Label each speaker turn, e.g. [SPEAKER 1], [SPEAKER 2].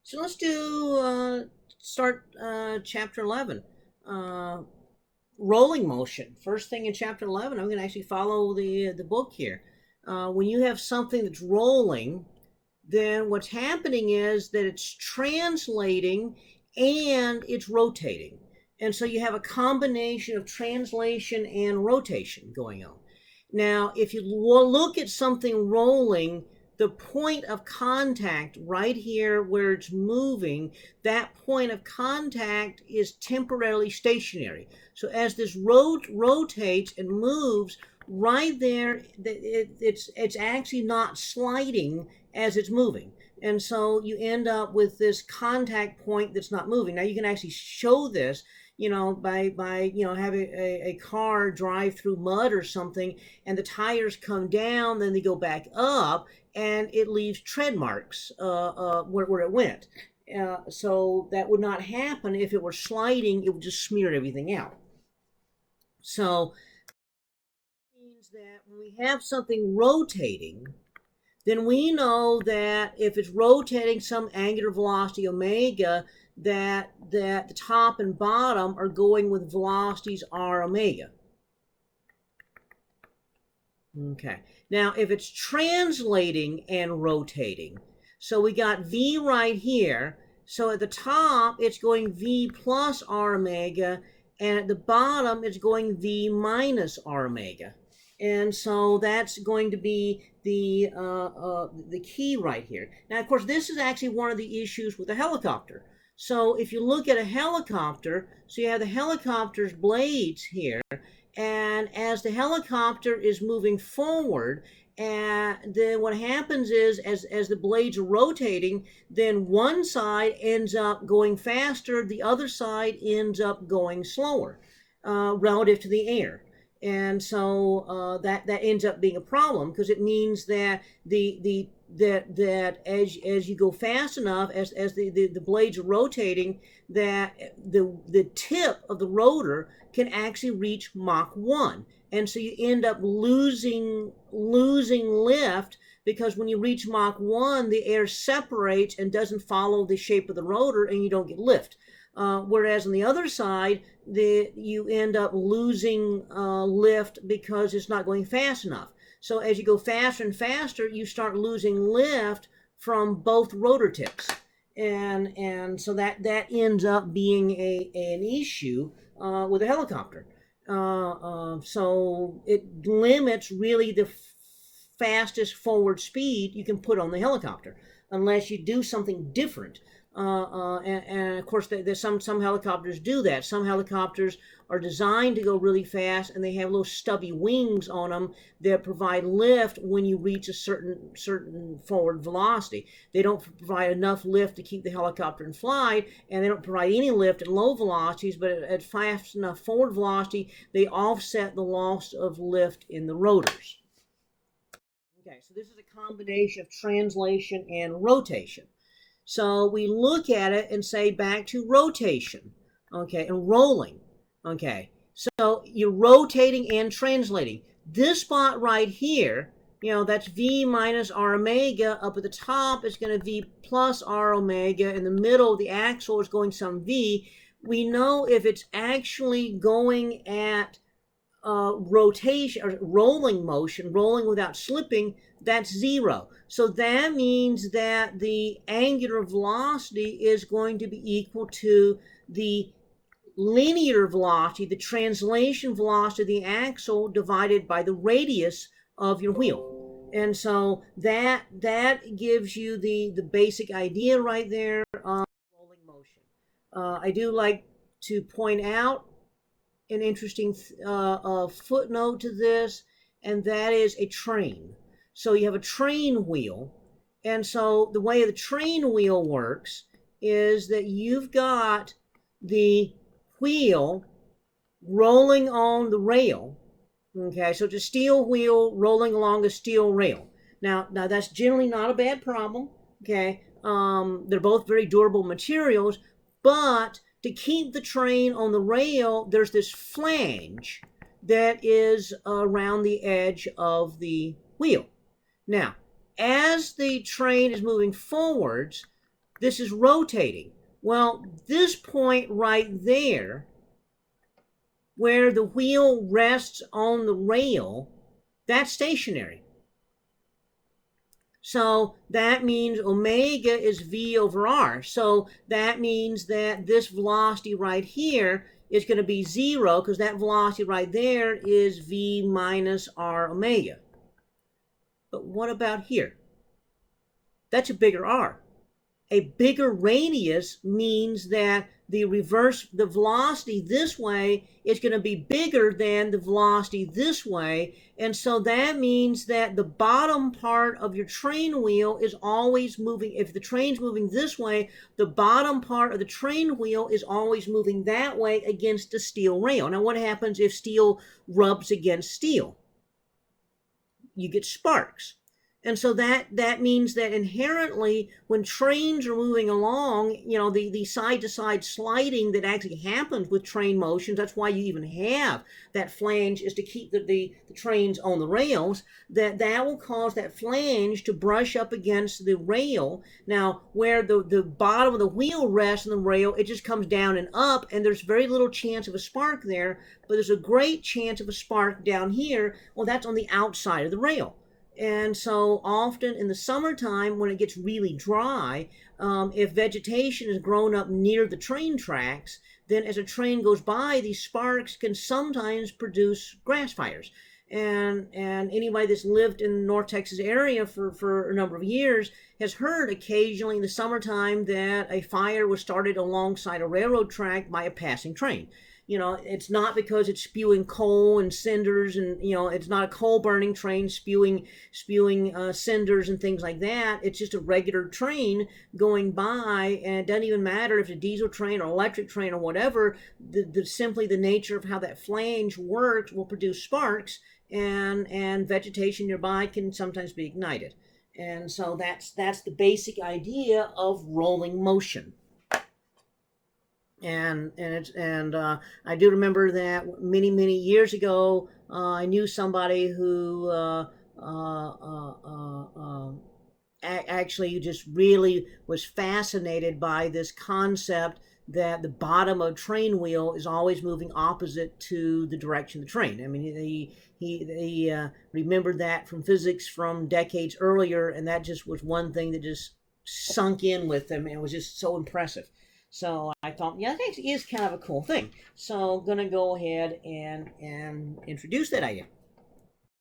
[SPEAKER 1] So let's do start chapter 11. Uh, Rolling motion. First thing in chapter 11, I'm going to actually follow the book here. When you have something that's rolling, then what's happening is that it's translating and it's rotating. And so you have a combination of translation and rotation going on. Now, if you look at something rolling, the point of contact right here where it's moving, that point of contact is temporarily stationary. So as this rotates and moves, right there, it's actually not sliding as it's moving. And so you end up with this contact point that's not moving. Now you can actually show this, by having a car drive through mud or something, and the tires come down, then they go back up, and it leaves tread marks where it went. So that would not happen if it were sliding. It would just smear everything out. So it means that when we have something rotating, then we know that if it's rotating some angular velocity omega, that the top and bottom are going with velocities r omega. Okay. Now, if it's translating and rotating, so we got v right here. So at the top, it's going v plus r omega, and at the bottom, it's going v minus r omega. And so that's going to be the key right here. Now, of course, this is actually one of the issues with a helicopter. So if you look at a helicopter, so you have the helicopter's blades here, and as the helicopter is moving forward, and then what happens is as the blades are rotating, then one side ends up going faster, the other side ends up going slower relative to the air. And so that ends up being a problem, because it means that that as you go fast enough, as the blades are rotating, that the tip of the rotor can actually reach Mach 1. And so you end up losing lift, because when you reach Mach 1, the air separates and doesn't follow the shape of the rotor, and you don't get lift. Whereas on the other side, you end up losing lift because it's not going fast enough. So as you go faster and faster, you start losing lift from both rotor tips. And so that ends up being an issue with a helicopter. So it limits really the fastest forward speed you can put on the helicopter, unless you do something different. And of course, there's some helicopters do that. Some helicopters are designed to go really fast, and they have little stubby wings on them that provide lift when you reach a certain forward velocity. They don't provide enough lift to keep the helicopter in flight, and they don't provide any lift at low velocities, but at fast enough forward velocity, they offset the loss of lift in the rotors. Okay, so this is a combination of translation and rotation. So we look at it and say back to rotation, okay, and rolling, okay. So you're rotating and translating. This spot right here, that's v minus r omega. Up at the top, it's going to v plus r omega. In the middle, the axle is going some v. We know if it's actually going at rotation or rolling motion, rolling without slipping, that's 0. So that means that the angular velocity is going to be equal to the linear velocity, the translation velocity of the axle, divided by the radius of your wheel. And so that gives you the basic idea right there of rolling motion. I do like to point out an interesting footnote to this, and that is a train. So you have a train wheel, and so the way the train wheel works is that you've got the wheel rolling on the rail. Okay, so it's a steel wheel rolling along a steel rail. Now that's generally not a bad problem. Okay, they're both very durable materials, but to keep the train on the rail, there's this flange that is around the edge of the wheel. Now, as the train is moving forwards, This is rotating. Well, this point right there, where the wheel rests on the rail, that's stationary. So that means omega is v over r. So that means that this velocity right here is going to be 0, because that velocity right there is v minus r omega. But what about here? That's a bigger r. A bigger radius means that the velocity this way is going to be bigger than the velocity this way. And so that means that the bottom part of your train wheel is always moving. If the train's moving this way, the bottom part of the train wheel is always moving that way against the steel rail. Now, what happens if steel rubs against steel? You get sparks. And so that means that inherently, when trains are moving along, the side-to-side sliding that actually happens with train motions, that's why you even have that flange, is to keep the trains on the rails, that will cause that flange to brush up against the rail. Now, where the bottom of the wheel rests on the rail, it just comes down and up, and there's very little chance of a spark there, but there's a great chance of a spark down here. Well, that's on the outside of the rail. And so often in the summertime, when it gets really dry, if vegetation is grown up near the train tracks, then as a train goes by, these sparks can sometimes produce grass fires. And anybody that's lived in the North Texas area for a number of years has heard occasionally in the summertime that a fire was started alongside a railroad track by a passing train. It's not because it's spewing coal and cinders, and it's not a coal burning train spewing cinders and things like that. It's just a regular train going by, and it doesn't even matter if it's a diesel train or electric train or whatever. Simply the nature of how that flange works will produce sparks, and vegetation nearby can sometimes be ignited. And so that's the basic idea of rolling motion. And I do remember that many years ago, I knew somebody who actually just really was fascinated by this concept that the bottom of a train wheel is always moving opposite to the direction of the train. I mean, he remembered that from physics from decades earlier, and that just was one thing that just sunk in with him, and it was just so impressive. So I thought, yeah, that is kind of a cool thing. So I'm going to go ahead and introduce that idea.